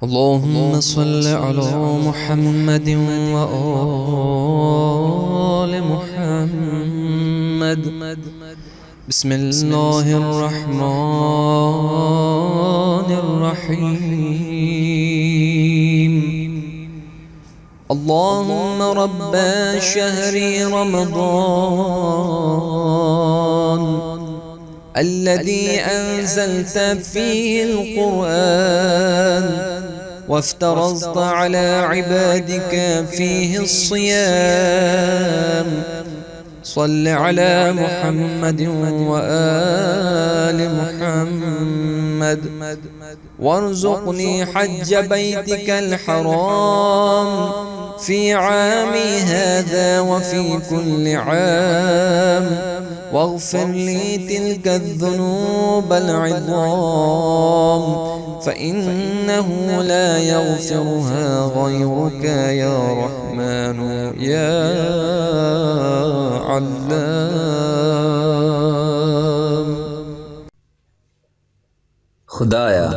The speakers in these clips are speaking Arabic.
اللهم صل على محمد وآل محمد. بسم الله الرحمن الرحيم. اللهم رب شهر رمضان الذي أنزلت فيه القرآن وافترضت على عبادك فيه الصيام، صل على محمد وآل محمد وارزقني حج بيتك الحرام في عامي هذا وفي كل عام، واغفر لي تلك الذنوب العظام فإنه لا يغفرها غيرك يا رحمن يا علام. خدایا،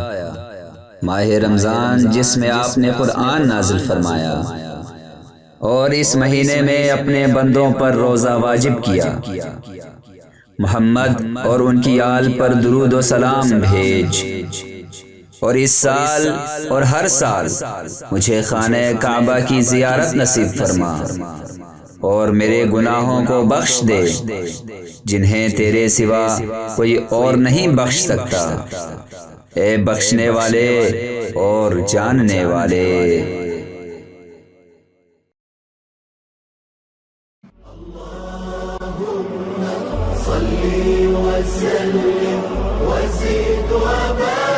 ماہ رمضان جس میں آپ نے قرآن نازل فرمایا اور اس مہینے میں اپنے بندوں پر روزہ واجب کیا، محمد اور ان کی آل پر درود و سلام بھیج، اور اس سال اور ہر سال مجھے خانہ کعبہ کی زیارت نصیب فرما اور میرے گناہوں کو بخش دے جنہیں تیرے سوا کوئی اور نہیں بخش سکتا، اے بخشنے والے اور جاننے والے. صل وسلم وزد وبارك